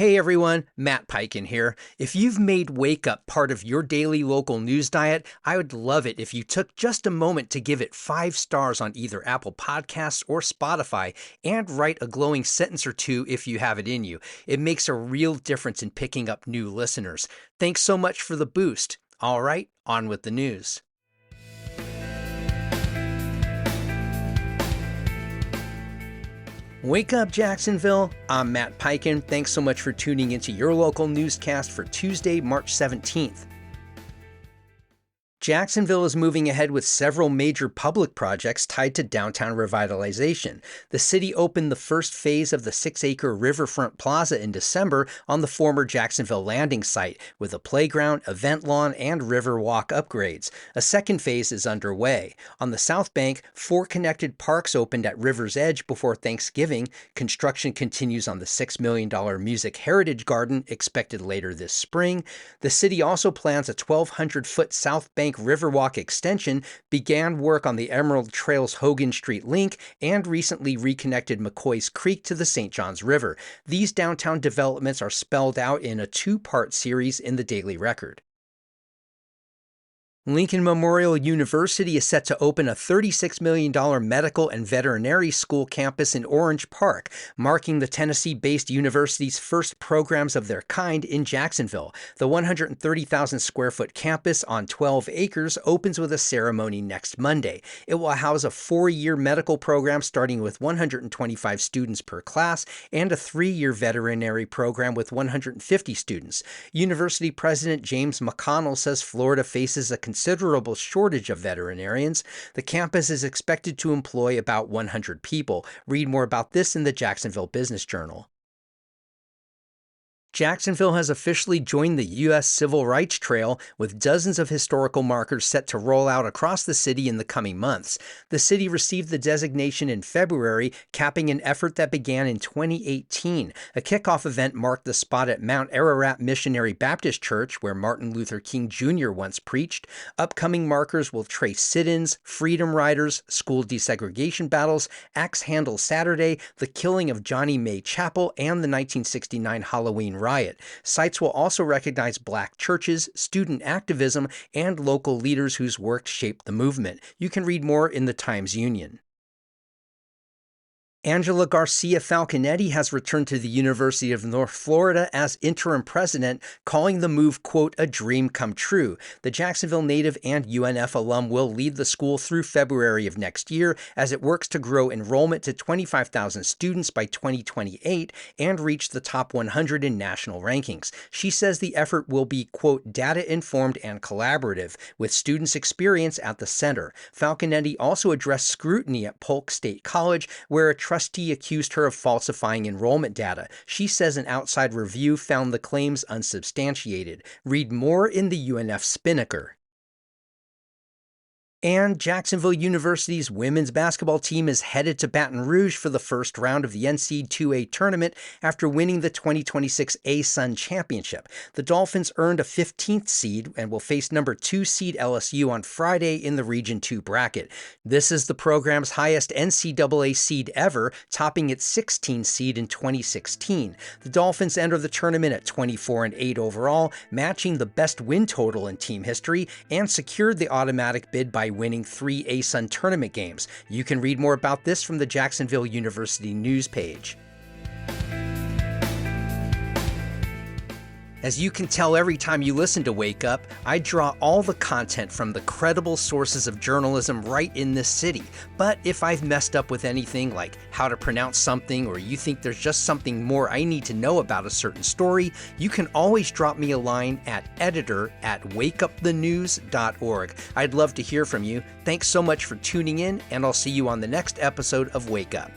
Hey everyone, Matt Peiken here. If you've made Wake Up part of your daily local news diet, I would love it if you took just a moment to give it 5 stars on either Apple Podcasts or Spotify and write a glowing sentence or two if you have it in you. It makes a real difference in picking up new listeners. Thanks so much for the boost. All right, on with the news. Wake up, Jacksonville. I'm Matt Peiken. Thanks so much for tuning into your local newscast for Tuesday, March 17th. Jacksonville is moving ahead with several major public projects tied to downtown revitalization. The city opened the first phase of the 6-acre Riverfront Plaza in December on the former Jacksonville Landing site, with a playground, event lawn, and Riverwalk upgrades. A second phase is underway. On the South Bank, 4 connected parks opened at River's Edge before Thanksgiving. Construction continues on the $6 million Music Heritage Garden, expected later this spring. The city also plans a 1,200-foot South Bank Riverwalk extension, began work on the Emerald Trail's Hogan Street link, and recently reconnected McCoy's Creek to the St. Johns River. These downtown developments are spelled out in a 2-part series in the Daily Record. Lincoln Memorial University is set to open a $36 million medical and veterinary school campus in Orange Park, marking the Tennessee-based university's first programs of their kind in Jacksonville. The 130,000-square-foot campus on 12 acres opens with a ceremony next Monday. It will house a 4-year medical program starting with 125 students per class and a 3-year veterinary program with 150 students. University President James McConnell says Florida faces a considerable shortage of veterinarians. The campus is expected to employ about 100 people. Read more about this in the Jacksonville Business Journal. Jacksonville has officially joined the U.S. Civil Rights Trail, with dozens of historical markers set to roll out across the city in the coming months. The city received the designation in February, capping an effort that began in 2018. A kickoff event marked the spot at Mount Ararat Missionary Baptist Church, where Martin Luther King Jr. once preached. Upcoming markers will trace sit-ins, freedom riders, school desegregation battles, Axe Handle Saturday, the killing of Johnny May Chapel, and the 1969 Halloween riot. Sites will also recognize Black churches, student activism, and local leaders whose work shaped the movement. You can read more in the Times-Union. Angela Garcia Falconetti has returned to the University of North Florida as interim president, calling the move, quote, a dream come true. The Jacksonville native and UNF alum will lead the school through February of next year as it works to grow enrollment to 25,000 students by 2028 and reach the top 100 in national rankings. She says the effort will be, quote, data-informed and collaborative, with students' experience at the center. Falconetti also addressed scrutiny at Polk State College, where a trustee accused her of falsifying enrollment data. She says an outside review found the claims unsubstantiated. Read more in the UNF Spinnaker. And Jacksonville University's women's basketball team is headed to Baton Rouge for the first round of the NCAA tournament after winning the 2026 ASUN Championship. The Dolphins earned a 15th seed and will face number 2 seed LSU on Friday in the Region 2 bracket. This is the program's highest NCAA seed ever, topping its 16th seed in 2016. The Dolphins enter the tournament at 24-8 overall, matching the best win total in team history, and secured the automatic bid by winning 3 ASUN tournament games. You can read more about this from the Jacksonville University news page. As you can tell every time you listen to Wake Up, I draw all the content from the credible sources of journalism right in this city. But if I've messed up with anything like how to pronounce something, or you think there's just something more I need to know about a certain story, you can always drop me a line at editor@wakeupthenews.org. I'd love to hear from you. Thanks so much for tuning in, and I'll see you on the next episode of Wake Up.